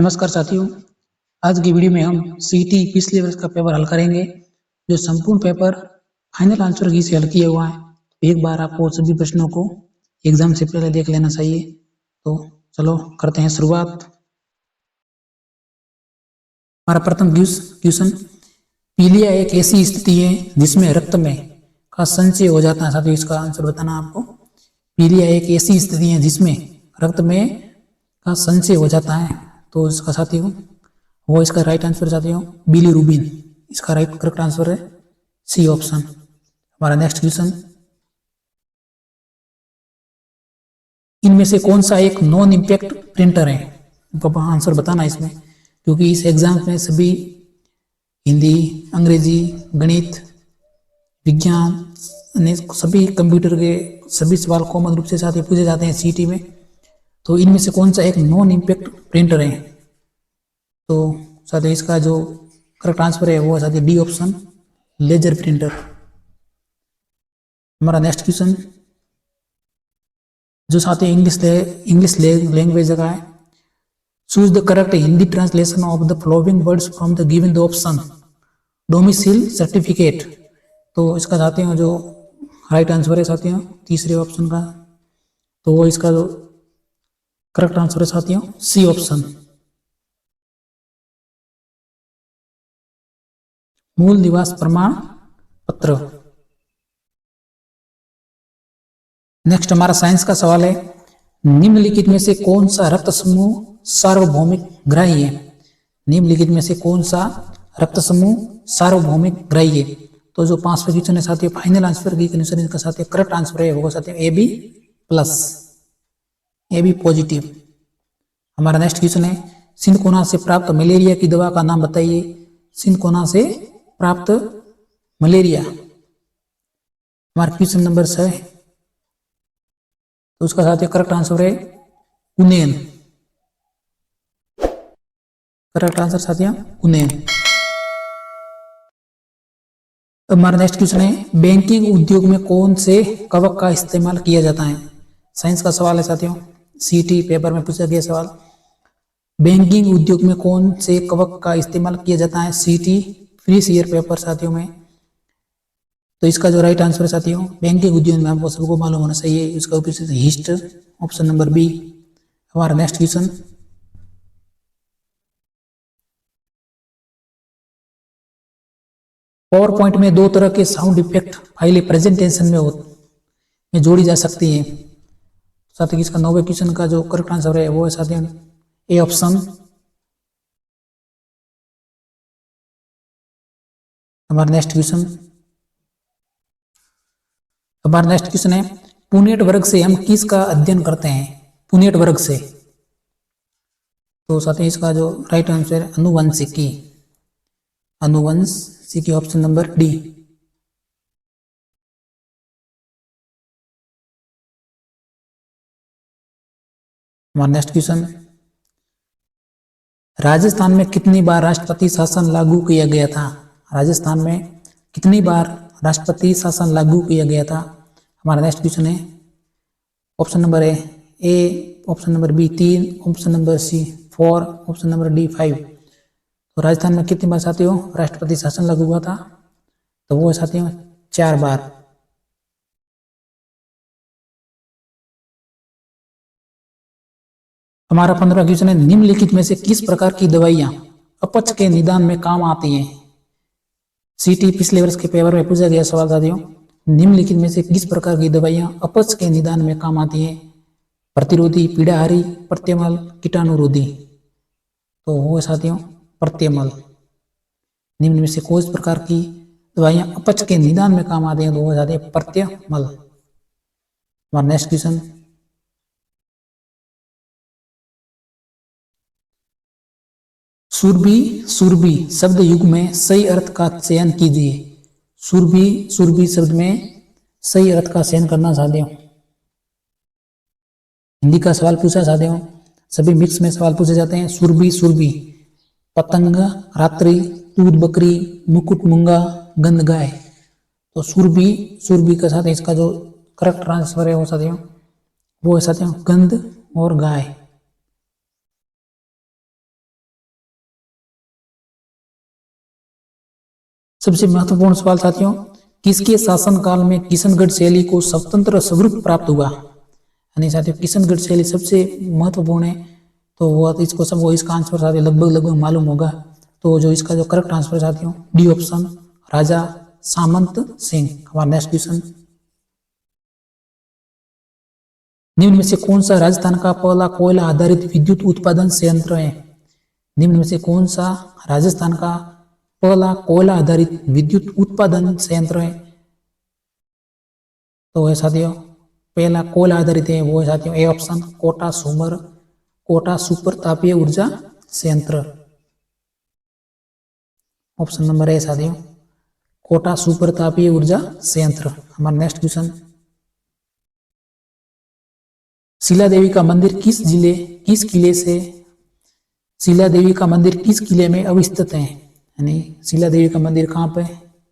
नमस्कार साथियों, आज की वीडियो में हम सीईटी पिछले वर्ष का पेपर हल करेंगे। जो संपूर्ण पेपर फाइनल आंसर की से हल किया हुआ है। एक बार आपको सभी प्रश्नों को एग्जाम से पहले देख लेना चाहिए। तो चलो करते हैं शुरुआत। हमारा प्रथम क्वेश्चन, पीलिया एक ऐसी स्थिति है जिसमें रक्त में का संचय हो जाता है। साथियों इसका आंसर बताना आपको। पीलिया एक ऐसी स्थिति है जिसमें रक्त में का संचय हो जाता है। तो इसका साथियों वो इसका राइट आंसर साथियों बिलीरुबिन, इसका राइट करेक्ट आंसर है सी ऑप्शन। हमारा नेक्स्ट क्वेश्चन, इनमें से कौन सा एक नॉन इम्पैक्ट प्रिंटर है? आपको आंसर बताना इसमें, क्योंकि इस एग्जाम में सभी हिंदी, अंग्रेजी, गणित, विज्ञान सभी कंप्यूटर के सभी सवाल कॉमन रूप से साथ पूछे जाते हैं सीटी में। तो इनमें से कौन सा एक नॉन इम्पैक्ट प्रिंटर है? तो साथ ही इसका जो करेक्ट आंसर है वो है साथ ही डी ऑप्शन, लेजर प्रिंटर। हमारा नेक्स्ट क्वेश्चन, जो साथ ही इंग्लिश लैंग्वेज का है, choose the correct Hindi translation of the following words from the given the option domicile certificate. तो इसका साथियों जो राइट आंसर है साथियों तीसरे ऑप्शन का, तो वो इसका जो करेक्ट आंसर है साथियों सी ऑप्शन, मूल निवास प्रमाण पत्र। नेक्स्ट हमारा साइंस का सवाल है, निम्नलिखित में से कौन सा रक्त समूह सार्वभौमिक ग्राही है? निम्नलिखित में से कौन सा रक्त समूह सार्वभौमिक ग्राही है? तो जो 5वां क्वेश्चन है साथियों फाइनल आंसर की कंडीशन इसका साथियों करेक्ट आंसर है होगा साथियों A B plus, A B positive. हमारा नेक्स्ट क्वेश्चन है, सिनकोना से प्राप्त मलेरिया की दवा का नाम बताइए। सिनकोना से प्राप्त मलेरिया, हमारा क्वेश्चन नंबर 6, तो उसका साथियों करेक्ट आंसर है कुनेन। करेक्ट आंसर साथियों कुनेन। हमारा नेक्स्ट क्वेश्चन है, बैंकिंग उद्योग में कौन से कवक का इस्तेमाल किया जाता है? साइंस का सवाल है साथियों, सीटी पेपर में पूछा गया सवाल। बैंकिंग उद्योग में कौन से कवक का इस्तेमाल किया जाता है? सीटी प्रीवियस ईयर पेपर साथियों में। तो इसका जो राइट आंसर है साथियों बैंकिंग उद्योग में आपको सबको मालूम होना चाहिए, इसका ऑप्शन हिस्ट, ऑप्शन नंबर बी। हमारा नेक्स्ट क्वेश्चन, पावर पॉइंट में दो तरह के साउंड इफेक्ट फाइलें प्रेजेंटेशन में जोड़ी जा सकती हैं। साथ ही इसका 9वें क्वेश्चन का जो करेक्ट आंसर है वो है साथियों ए ऑप्शन। हमारा नेक्स्ट क्वेश्चन, हमारा नेक्स्ट क्वेश्चन है, पुनेट वर्ग से हम किसका अध्ययन करते हैं? पुनेट वर्ग से, तो साथ ही इसका जो राइट आंसर है अनुवंशिकी, अनुवंशिकी ऑप्शन नंबर डी। हमारा नेक्स्ट क्वेश्चन, राजस्थान में कितनी बार राष्ट्रपति शासन लागू किया गया था? राजस्थान में कितनी बार राष्ट्रपति शासन लागू किया गया था? हमारा नेक्स्ट क्वेश्चन है option number A, option number B 3, option number C 4, option number D 5। तो राजस्थान में कितनी बार साथियों राष्ट्रपति शासन लागू हुआ था? तो वो साथियों 4 बार। हमारा 15वां क्वेश्चन है, निम्नलिखित में से किस प्रकार की दवाइयां अपच के निदान में काम आती हैं? सीटी पिछले वर्ष के पेपर में पूछा गया सवाल साथियों, निम्नलिखित में से किस प्रकार की दवाइयां अपच के निदान में काम आती हैं? प्रतिरोधी, पीड़ाहारी, प्रत्यमल, कीटाणुरोधी। तो वो साथियों प्रत्यमल। निम्न में से कौन इस प्रकार की दवाइयां अपच के निदान में काम आती हैं? तो वो साथियों प्रत्यमल। हमारा नेक्स्ट क्वेश्चन, सुरभि सुरभि शब्द युग में सही अर्थ का चयन कीजिए। सुरभि सुरभि शब्द में सही अर्थ का चयन करना साथियों हिंदी का सवाल पूछा साथियों, सभी मिक्स में सवाल पूछे जाते हैं। सुरभि सुरभि, पतंग, रात्रि, दूध बकरी, मुकुट मूंगा, गंध गाय। तो सुरभि सुरभि के साथ इसका जो करेक्ट आंसर है वो साथियों वो है साथियों गंध और गाय। सबसे महत्वपूर्ण सवाल साथियों, किसके शासनकाल में किशनगढ़ शैली को स्वतंत्र स्वरूप प्राप्त हुआ? यानी साथियों किशनगढ़ शैली सबसे महत्वपूर्ण है, तो वो इसको सबको इसका आंसर साथियों लगभग मालूम होगा। तो जो इसका जो करेक्ट आंसर है साथियों डी ऑप्शन, राजा सामंत सिंह। हमारा नेक्स्ट क्वेश्चन, निम्न में से कौन सा राजस्थान का पहला कोयला आधारित विद्युत उत्पादन संयंत्र है? निम्न में से कौन सा राजस्थान का पहला कोयला आधारित विद्युत उत्पादन संयंत्र है? तो है साथियों पहला कोयला आधारित है वो है साथियों ए ऑप्शन, कोटा सुपर तापीय ऊर्जा संयंत्र। ऑप्शन नंबर ए साथियों कोटा सुपर तापीय ऊर्जा संयंत्र। हमारा नेक्स्ट क्वेश्चन, शिला देवी का मंदिर किस किले में अवस्थित है? यानी शिला देवी का मंदिर कहाँ पे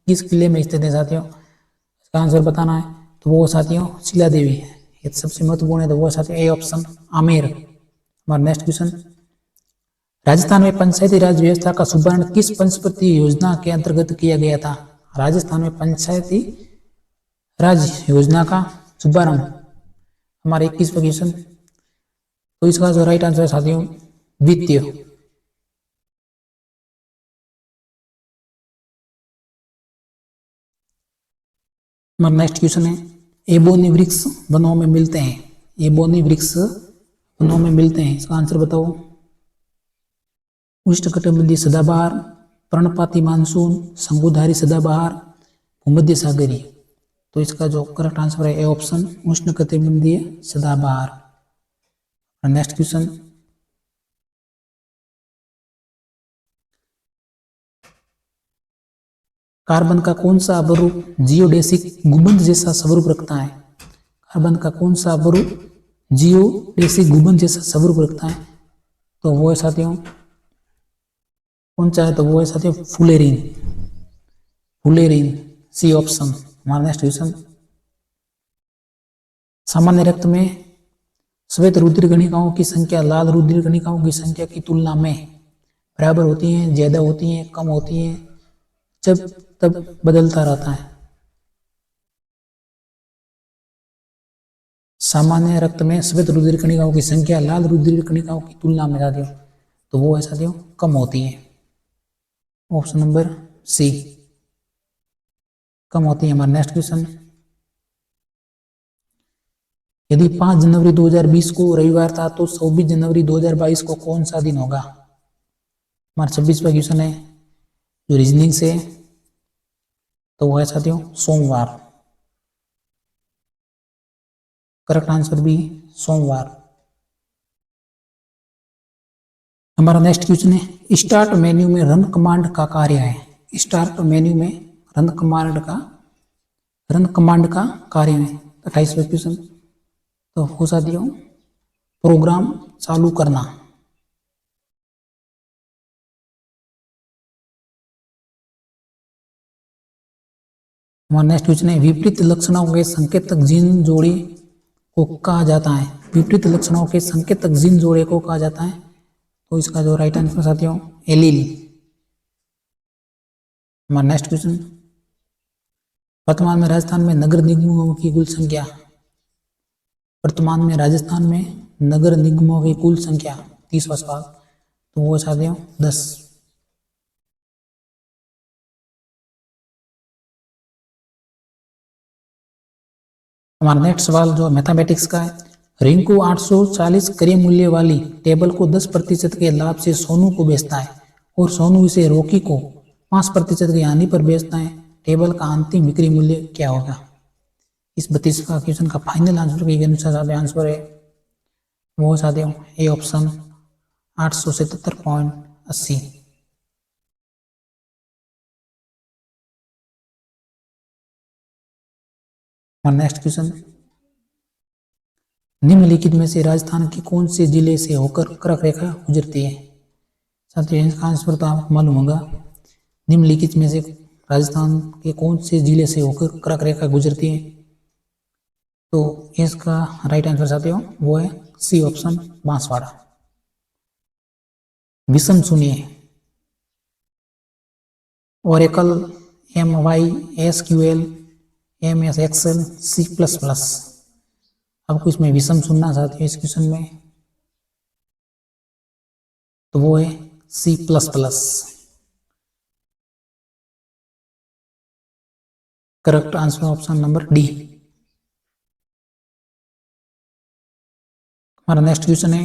किस किले में स्थित है साथियों? इसका आंसर बताना है। तो वो साथियों शिला देवी है, ये सबसे महत्वपूर्ण है। तो वो साथियों ए ऑप्शन आमेर। हमारा नेक्स्ट क्वेश्चन, राजस्थान में पंचायती राज व्यवस्था का शुभारंभ किस पंचवर्षीय योजना के अंतर्गत किया गया था? राजस्थान में पंचायती राज योजना का शुभारंभ हमारे 21वां क्वेश्चन। तो इसका जो राइट आंसर है साथियों द्वितीय। हमारा नेक्स्ट क्वेश्चन है, एबोनी वृक्ष वनों में मिलते हैं। एबोनी वृक्ष वनों में मिलते हैं, इसका आंसर बताओ। उष्णकटिबंधीय सदाबहार, पर्णपाती मानसून, शंकुधारी सदाबहार, भूमध्य सागरीय। तो इसका जो करेक्ट आंसर है ए ऑप्शन उष्णकटिबंधीय सदाबहार। नेक्स्ट क्वेश्चन, कार्बन का कौन सा अवरूप जियोडेसिक गुंबद जैसा स्वरूप रखता है? कार्बन का कौन सा अवरूप जियोडेसिक गुंबद जैसा स्वरूप रखता है? तो वो है साथियों कौन सा है? तो वो है साथियों फुलेरिन सी ऑप्शन। हमारा नेक्स्ट क्वेश्चन, सामान्य रक्त में श्वेत रुधिर कणिकाओं की संख्या लाल रुधिर कणिकाओं की संख्या की तुलना में बराबर होती है, ज्यादा होती है, कम होती है, जब तब बदलता रहता है? सामान्य रक्त में श्वेत रुधिर कणिकाओं की संख्या लाल रुधिर कणिकाओं की तुलना में साथियों तो वो है साथियों कम होती है। ऑप्शन नंबर सी कम होती है। हमारा नेक्स्ट क्वेश्चन, यदि 5 जनवरी 2020 को रविवार था तो 24 जनवरी 2022 को कौन सा दिन होगा? हमारा 26वां क्वेश्चन है जो रीजनिंग से, तो वो है साथियों सोमवार। करेक्ट आंसर भी सोमवार। हमारा नेक्स्ट क्वेश्चन है, स्टार्ट मेन्यू में रन कमांड का कार्य है। स्टार्ट मेन्यू में रन कमांड का कार्य है। 28वां क्वेश्चन, तो हो साथियों प्रोग्राम चालू करना। हमारा नेक्स्ट क्वेश्चन है, विपरीत लक्षणों के संकेतक जीन जोड़े को कहा जाता है। विपरीत लक्षणों के संकेतक जीन जोड़े को कहा जाता है। तो इसका जो राइट आंसर साथियों एलील। हमारा नेक्स्ट क्वेश्चन, वर्तमान में राजस्थान में नगर निगमों की कुल संख्या। वर्तमान में राजस्थान में नगर निगमों की कुल संख्या 30वां सवाल, तो वो साथियों 10। हमारा नेक्स्ट सवाल जो मैथमेटिक्स का है, रिंकू 840 क्रय मूल्य वाली टेबल को 10% के लाभ से सोनू को बेचता है और सोनू इसे रॉकी को 5% की हानि पर बेचता है। टेबल का अंतिम बिक्री मूल्य क्या होगा? इस 32वां क्वेश्चन का फाइनल आंसर के अनुसार आंसर है वो साथियों ए ऑप्शन 877.80। नेक्स्ट क्वेश्चन, निम्नलिखित में से राजस्थान के कौन से जिले से होकर कर्क रेखा गुजरती है? साथियों इसका आंसर तो आपको मालूम होगा। निम्नलिखित में से राजस्थान के कौन से जिले से होकर कर्क रेखा गुजरती है? तो इसका राइट आंसर साथियों वो है सी ऑप्शन बांसवाड़ा। विषम सुनिए, Oracle MySQL, MS Excel, C++। आपको इसमें विषम सुनना चाहते हो इस क्वेश्चन में, तो वो है C++। Correct answer option number D. हमारा नेक्स्ट क्वेश्चन है,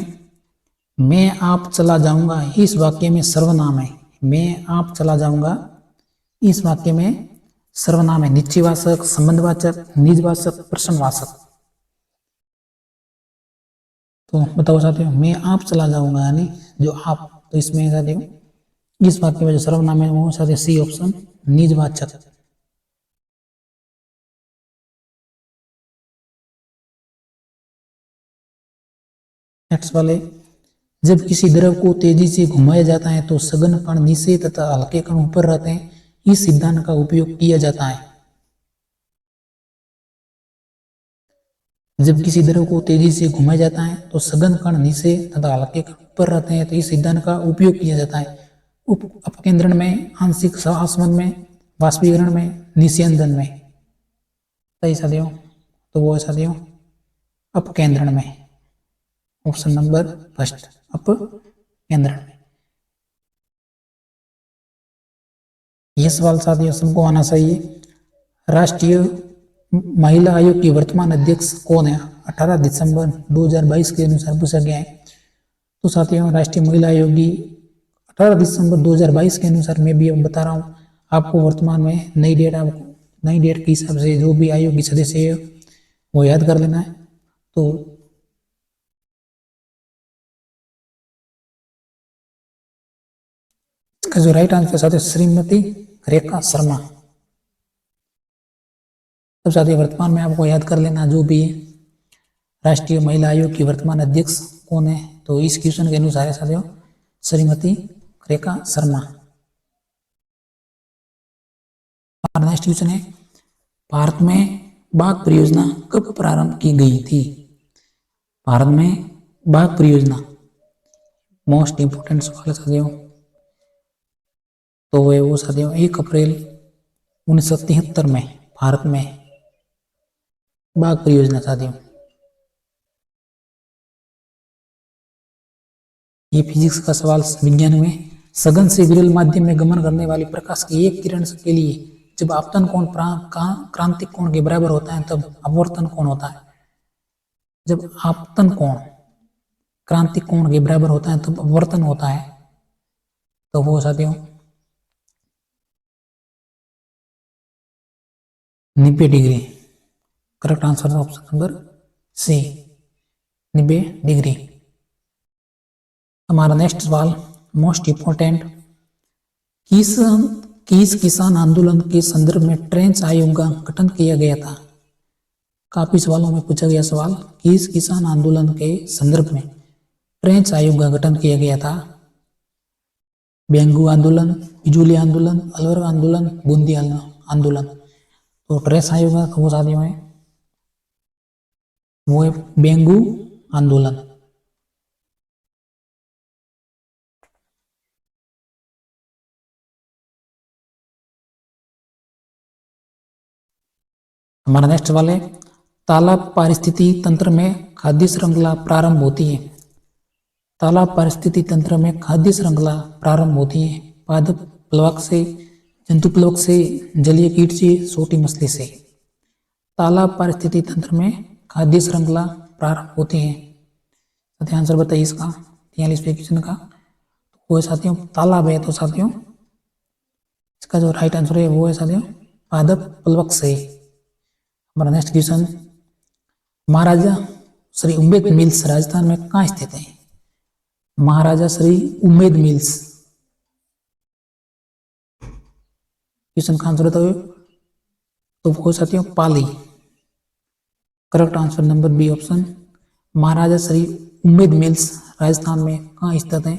मैं आप चला जाऊंगा इस वाक्य में सर्वनाम है। मैं आप चला जाऊंगा इस वाक्य में सर्वनाम है। निश्चयवाचक, संबंधवाचक, निजवाचक, प्रश्नवाचक। तो बताओ साथियों, मैं आप चला जाऊंगा यानी जो आप, तो इसमें साथियों इस वाक्य में जो सर्वनाम है वो साथियों सी ऑप्शन, निजवाचक। नेक्स्ट वाले, जब किसी द्रव को तेजी से घुमाया जाता है तो सघन कण नीचे तथा हल्के कण ऊपर रहते हैं। इस सिद्धांत का उपयोग किया जाता है। जब किसी द्रव को तेजी से घुमाया जाता है तो सघन कण नीचे तथा हल्के कण ऊपर रहते हैं, तो इस सिद्धांत का उपयोग किया जाता है। अपकेंद्रण में, आंशिक आसवन में, वाष्पीकरण में, निस्यंदन में। सही साथियों, तो वो है साथियों अपकेंद्रण में, ऑप्शन नंबर फर्स्ट, अपकेंद्रण में। यह सवाल साथियों सबको आना चाहिए। राष्ट्रीय महिला आयोग की वर्तमान अध्यक्ष कौन है? 18 दिसंबर 2022 के अनुसार पूछा गया है। तो साथियों राष्ट्रीय महिला आयोग की 18 दिसंबर 2022 के अनुसार मैं भी अब बता रहा हूँ आपको, वर्तमान में नई डेट, आपको नई डेट के हिसाब से जो भी आयोग की सदस्य है वो याद कर लेना है। तो इसका जो राइट आंसर साथियों श्रीमती रेखा शर्मा। तब साथियों वर्तमान में आपको याद कर लेना जो भी राष्ट्रीय महिला आयोग की वर्तमान अध्यक्ष कौन है, तो इस क्वेश्चन के अनुसार है साथियों श्रीमती रेखा शर्मा। नेक्स्ट क्वेश्चन है, भारत में बाघ परियोजना कब प्रारंभ की गई थी? भारत में बाघ परियोजना मोस्ट इंपोर्टेंट सवाल है साथियों। तो वो साथियों 1 अप्रैल 1973 में भारत में बाघ परियोजना साथियों। ये फिजिक्स का सवाल विज्ञान में, सघन से विरल माध्यम में गमन करने वाली प्रकाश की एक किरण के लिए जब आपतन कोण क्रांतिक कोण के बराबर होता है तब अपवर्तन कोण होता है। जब आपतन कोण क्रांतिक कोण के बराबर होता है तब अपवर्तन होता है, तो वो साथियों 90 degree. Correct answer option number C, 90 degree. हमारा नेक्स्ट सवाल मोस्ट इंपोर्टेंट, किस किसान आंदोलन के संदर्भ में ट्रेंच आयोग का गठन किया गया था? काफी सवालों में पूछा गया सवाल, किस किसान आंदोलन के संदर्भ में ट्रेंच आयोग का गठन किया गया था? बेंगू आंदोलन, बिजुली आंदोलन, अलवर आंदोलन, बूंदी आंदोलन। तो ट्रेंच आयोग का वो साथियों है वो है बेंगू आंदोलन। हमारा नेक्स्ट सवाल है, तालाब पारिस्थिति तंत्र में खाद्य श्रृंखला प्रारंभ होती है। तालाब पारिस्थिति तंत्र में खाद्य श्रृंखला प्रारंभ होती है पादप प्लवक से, जंतु प्लवक से, जलीय कीट से, छोटी मछली से। तालाब पारिस्थिति तंत्र में खाद्य श्रृंखला प्रारंभ होती है। साथियों आंसर बताइए इसका, 43वें क्वेश्चन का। वो है साथियों तालाब है, तो साथियों इसका जो राइट आंसर है वो है साथियों पादप प्लवक से। हमारा next question, Maharaja Shri Umaid Mills Rajasthan में कहाँ स्थित है? महाराजा श्री उम्मेद मिल्स, क्वेश्चन का आंसर बताओ, तो वो साथियों Pali. Correct answer number B option, Maharaja Shri Umaid Mills Rajasthan में कहाँ स्थित है?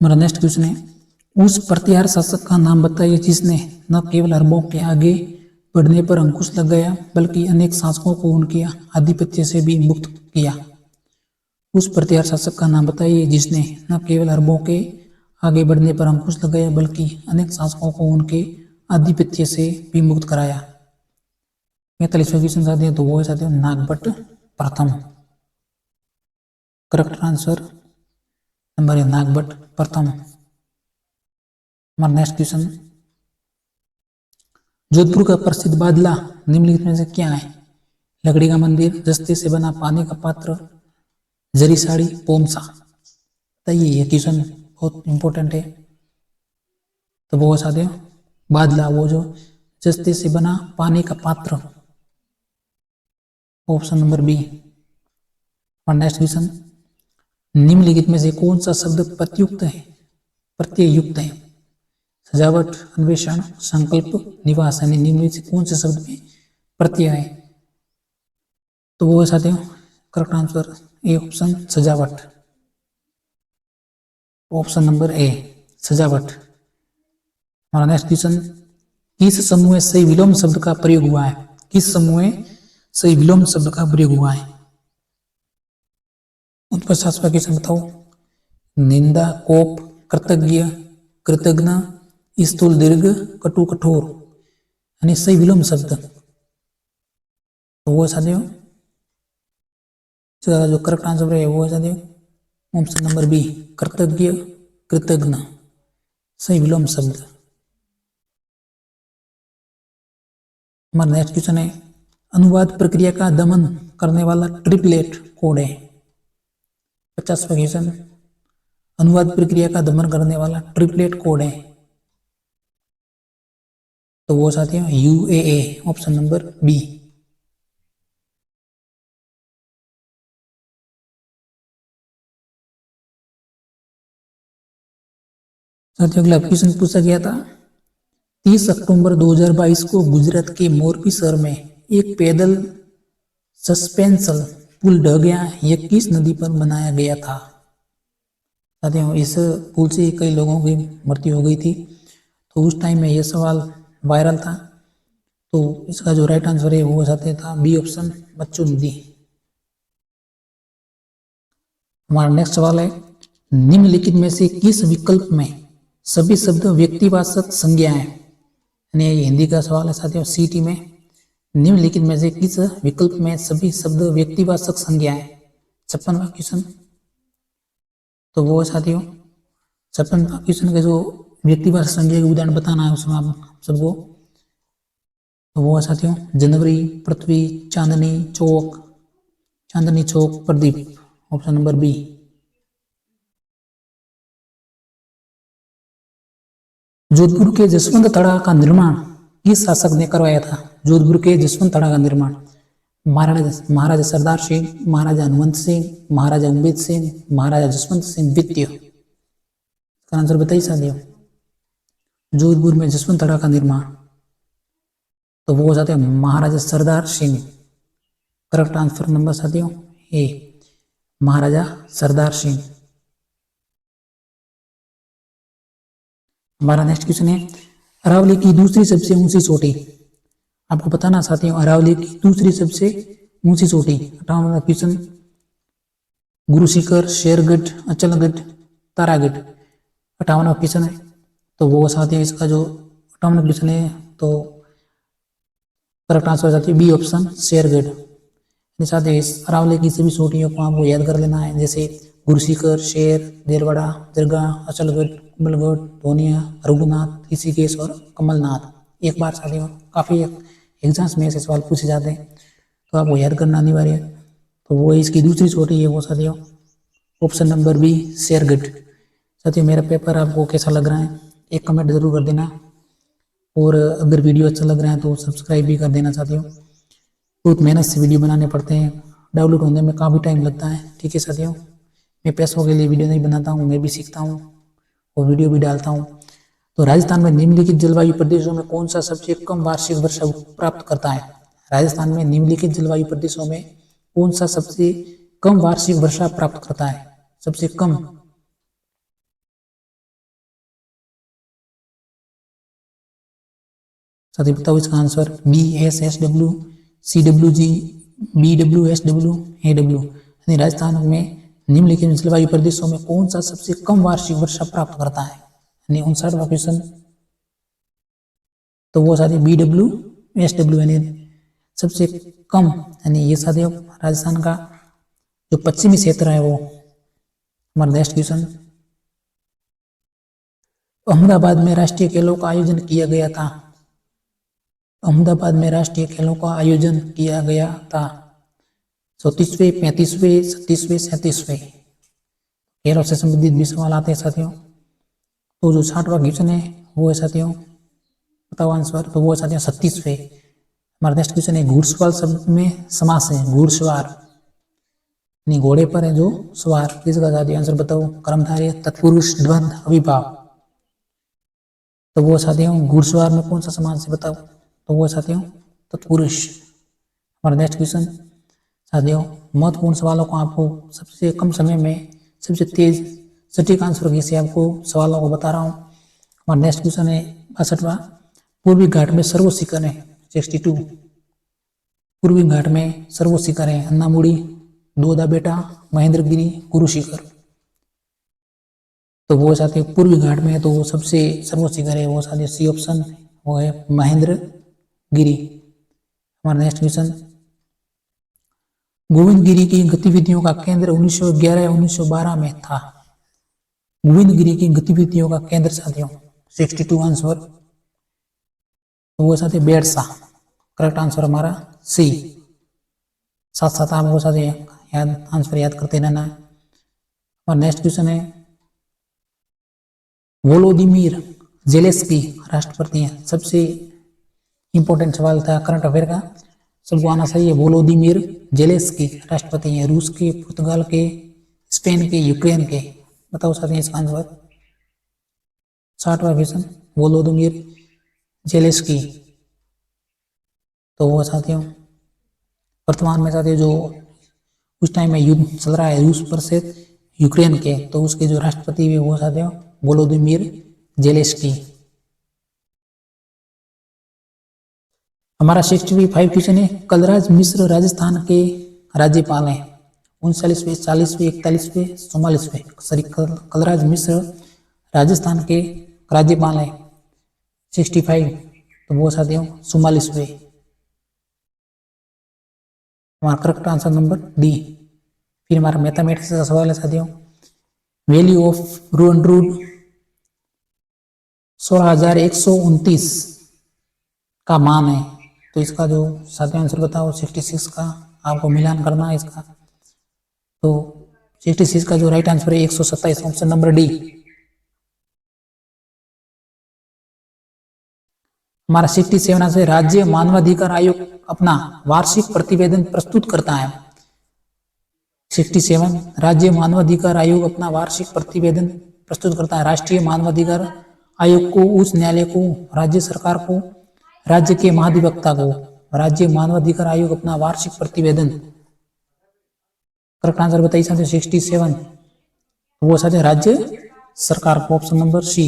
हमारा नेक्स्ट क्वेश्चन है, उस प्रतिहार शासक का नाम बताइए जिसने न केवल अरबों के आगे बढ़ने पर अंकुश लगाया बल्कि अनेक शासकों को उनके आधिपत्य से भी मुक्त किया। उस प्रतिहार शासक का नाम बताइए जिसने न केवल अरबों के आगे बढ़ने पर अंकुश लग गया, बल्कि अनेक शासकों को उनके आधिपत्य से विमुक्त कराया। 45वां क्वेश्चन साथियों तो वो है साथियों नागभट्ट प्रथम। करेक्ट आंसर नंबर है नागभट्ट प्रथम। हमारा नेक्स्ट क्वेश्चन, जोधपुर का प्रसिद्ध बादला निम्नलिखित में से क्या है? लकड़ी का मंदिर, जस्ते से बना पानी का पात्र, जरी साड़ी, पोमसा। बताइए, ये क्वेश्चन बहुत इंपॉर्टेंट है। तो वो साथियों बादला, वो जो जस्ते से बना पानी का पात्र, ऑप्शन नंबर बी। और नेक्स्ट क्वेश्चन, निम्नलिखित में से कौन सा शब्द प्रत्युक्त है, प्रत्ययुक्त है? सजावट, अन्वेषण, संकल्प, निवास, यानी निम्नलिखित से कौन से शब्द में प्रत्यय है? तो वो है साथियों करेक्ट आंसर ए ऑप्शन सजावट, ऑप्शन नंबर ए सजावट। हमारा नेक्स्ट क्वेश्चन, किस समूह में सही विलोम शब्द का प्रयोग हुआ है? किस समूह में सही विलोम शब्द का प्रयोग हुआ है? 49वां क्वेश्चन बताओ। निंदा, कोप, कृतज्ञ, कृतज्ञ, स्थूल दीर्घ, कटु कठोर, यानी सही विलोम शब्द। तो वो साथियों जो करेक्ट आंसर है वो है साथियों ऑप्शन नंबर बी कृतज्ञ, कृतज्ञ, सही विलोम शब्द। हमारा नेक्स्ट क्वेश्चन है, अनुवाद प्रक्रिया का दमन करने वाला ट्रिपलेट कोड है। 50वां क्वेश्चन, अनुवाद प्रक्रिया का दमन करने वाला ट्रिपलेट कोड है। तो वो साथियों UAA, ऑप्शन नंबर बी। साथियों अगला क्वेश्चन पूछा गया था, 30 अक्टूबर 2022 को गुजरात के मोरबी शहर में एक पैदल सस्पेंशन पुल ढह गया। यह किस नदी पर बनाया गया था? साथियों इस पुल से कई लोगों की मृत्यु हो गई थी, तो उस टाइम में यह सवाल वायरल था। तो इसका जो राइट आंसर है वो साथियों था बी ऑप्शन बच्चू नदी। हमारा नेक्स्ट सवाल है, निम्नलिखित में से किस विकल्प में सभी शब्द व्यक्तिवाचक संज्ञा है? यानी ये हिंदी का सवाल है साथियों सीटी में। निम्नलिखित में से किस विकल्प में सभी शब्द व्यक्तिवाचक संज्ञा है? 56वां क्वेश्चन। तो वो साथियों 56वां क्वेश्चन के जो व्यक्तिवाचक संज्ञा के उदाहरण बताना है उसमें आप सबको। तो वो साथियों जनवरी, Prithvi, Chandni Chowk, Chandni Chowk, Pradeep, option number B. Jodhpur के जसवंत तड़ा का निर्माण किस शासक ने करवाया था? जोधपुर के जसवंत तड़ा का निर्माण महाराजा सरदार सिंह, महाराजा हनुमंत सिंह, महाराजा उम्मेद सिंह, महाराजा जसवंत सिंह द्वितीय। इसका आंसर बताइए साथियों। जोधपुर में जसवंत तड़ा का निर्माण, तो वो हो जाते हैं महाराजा Sardar Singh. Correct answer number साथियों ए महाराजा सरदार सिंह। हमारा नेक्स्ट क्वेश्चन है, अरावली की दूसरी सबसे ऊंची चोटी। आपको बताना साथियों अरावली की दूसरी सबसे ऊंची चोटी। 58वां क्वेश्चन, गुरु शिखर, शेरगढ़, अचलगढ़, तारागढ़। 58वां क्वेश्चन है, तो वो साथियों इसका जो 58वां क्वेश्चन है तो करेक्ट आंसर साथियों बी ऑप्शन शेरगढ़। साथियों इस अरावली की सभी चोटियों को आपको याद कर लेना है, जैसे गुरुशिखर, शेर, देलवाड़ा, दरगाह, अचलगढ़, कुंभलगढ़, धोनिया, रघुनाथ, ऋषिकेश और कमलनाथ। एक बार साथियों काफी एग्जाम्स में ऐसे सवाल पूछे जाते हैं, तो आपको याद करना अनिवार्य है। तो वो इसकी दूसरी चोटी है वो साथियों ऑप्शन नंबर बी शेरगढ़। साथियों मेरा पेपर आपको कैसा लग रहा है एक कमेंट जरूर कर देना, और अगर वीडियो अच्छा लग रहा है तो सब्सक्राइब भी कर देना साथियों। बहुत मेहनत से वीडियो बनाने पड़ते हैं, डाउनलोड होने में काफ़ी टाइम लगता है। ठीक है साथियों, मैं पैसों के लिए वीडियो नहीं बनाता हूँ, मैं भी सीखता हूँ और वीडियो भी डालता हूँ। तो राजस्थान में निम्नलिखित जलवायु प्रदेशों में कौन सा सबसे कम वार्षिक वर्षा प्राप्त करता है? राजस्थान में निम्नलिखित जलवायु प्रदेशों में कौन सा सबसे कम वार्षिक वर्षा प्राप्त करता है? सबसे कम। साथी बताओ इसका answer BSSW, CWG, BWSW, AW। यानी राजस्थान में निम्नलिखित जलवायु प्रदेशों में कौन सा सबसे कम वार्षिक वर्षा प्राप्त करता है? यानी 59वां क्वेश्चन। तो वो साथी BWSW यानी सबसे कम, यानी ये साथियों राजस्थान का जो पश्चिमी क्षेत्र है वो। हमारा नेक्स्ट क्वेश्चन, अहमदाबाद में राष्ट्रीय खेलों का आयोजन किया गया था। अहमदाबाद में राष्ट्रीय खेलों का आयोजन किया गया था 34वें, 35वें, 37वें, 37वें। खेलों से संबंधित भी सवाल आते हैं साथियों। तो जो 60वां क्वेश्चन है वो है साथियों, बताओ आंसर। तो वो है साथियों 36वें। हमारा नेक्स्ट क्वेश्चन है, घुड़सवार शब्द में समास है। घुड़सवार यानी घोड़े पर है जो सवार, किसका साथियों आंसर बताओ। कर्मधारय, तत्पुरुष, द्वंद्व, अविभाव। तो वो साथियों घुड़सवार में कौन सा समास है बताओ। तो वो साथियों तत्पुरुष। हमारा नेक्स्ट क्वेश्चन साथियों, महत्वपूर्ण सवालों को आपको सबसे कम समय में सबसे तेज सटीक आंसर की से आपको सवालों को बता रहा हूँ। हमारा नेक्स्ट क्वेश्चन है 62वां, पूर्वी घाट में सर्वोच्च शिखर है 62। पूर्वी घाट में सर्वोच्च शिखर है अन्नामुड़ी, दोदा बेटा, महेंद्रगिरी, गुरु शिखर। तो वो साथी पूर्वी घाट में है तो वो सबसे सर्वोच्च शिखर है वो साथी सी ऑप्शन, वो है महेंद्रगिरी। हमारा नेक्स्ट क्वेश्चन, गोविंदगिरी की गतिविधियों का केंद्र 1911 या 1912 में था। गोविंदगिरी की गतिविधियों का केंद्र साथियों 62 आंसर। तो वो साथी बेरसा, करेक्ट आंसर हमारा सी। साथ साथ आप वो साथी याद आंसर याद करते रहना। और नेक्स्ट क्वेश्चन है, वोलोदिमीर जेलेंस्की राष्ट्रपति हैं। सबसे इंपॉर्टेंट सवाल था करंट अफेयर का, सबको आना चाहिए। वोलोदिमीर जेलेंस्की राष्ट्रपति हैं रूस के, पुर्तगाल के, स्पेन के, यूक्रेन के। बताओ साथियों इसका आंसर। 60वां क्वेश्चन, वोलोदिमीर जेलेंस्की। तो वो साथियों वर्तमान में साथियों जो उस टाइम में युद्ध चल रहा है रूस पर से यूक्रेन के, तो उसके जो राष्ट्रपति है वो साथियों वोलोदिमीर जेलेंस्की। हमारा 65 क्वेश्चन है, कलराज मिश्र राजस्थान के राज्यपाल हैं 39वें, 40वें, 41वें, 44वें। सॉरी, कलराज मिश्र राजस्थान के राज्यपाल हैं 65। तो वो साथियों 44वें। हमारा करेक्ट आंसर नंबर डी। फिर हमारा मैथमेटिक्स का सवाल है साथियों, वैल्यू ऑफ रूट 16,129 का मान है। तो इसका जो साथियों आंसर बताओ 66 का, आपको मिलान करना है इसका। तो 66 का जो राइट आंसर है 127, ऑप्शन नंबर डी। हमारा 67 आंसर, राज्य मानवाधिकार आयोग अपना वार्षिक प्रतिवेदन प्रस्तुत करता है। 67, राज्य मानवाधिकार आयोग अपना वार्षिक प्रतिवेदन प्रस्तुत करता है। राष्ट्रीय मानवाधिकार आयोग को, उच्च न्यायालय को, राज्य सरकार को, राज्य के महाधिवक्ता को। राज्य मानवाधिकार आयोग अपना वार्षिक प्रतिवेदन, करेक्ट आंसर बताइए साथियों 67। वो साथियों राज्य सरकार को, ऑप्शन नंबर सी।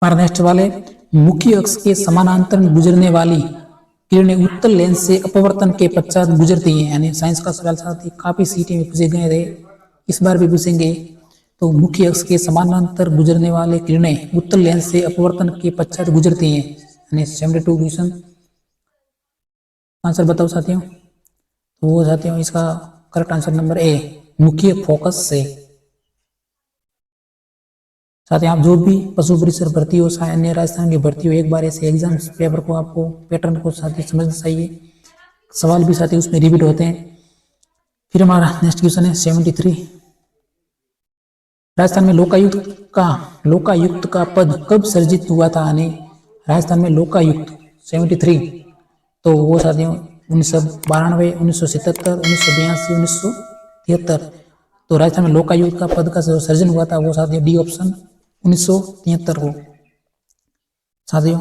हमारा नेक्स्ट वाले, मुख्य अक्ष के समानांतर गुजरने वाली किरणें उत्तल लेंस से अपवर्तन के पश्चात गुजरती हैं। यानी साइंस का सवाल साथी काफी सीटें में पूछे गए थे, इस बार भी पूछेंगे। तो मुख्य अक्ष के समानांतर गुजरने वाले किरणें उत्तल लेंस से अपवर्तन के पश्चात गुजरती हैं। यानी 72 क्वेश्चन। आंसर बताओ साथियों। तो वो साथियों इसका करेक्ट आंसर नंबर ए, मुख्य फोकस से। साथ ही आप जो भी पशु परिसर भर्ती हो, सैन्य राजस्थान की भर्ती हो, एक बार ऐसे एग्जाम पेपर को आपको पैटर्न को साथ ही समझना चाहिए। सवाल भी साथ ही उसमें रिपीट होते हैं। फिर हमारा नेक्स्ट क्वेश्चन है 73, राजस्थान में लोकायुक्त का पद कब सर्जित हुआ था। यानी राजस्थान में लोकायुक्त 73। तो वो साथियों 1992, 1977, 1982, 1973। तो राजस्थान में लोकायुक्त का पद का सर्जन हुआ था वो साथियों डी ऑप्शन 1973 को। साथियों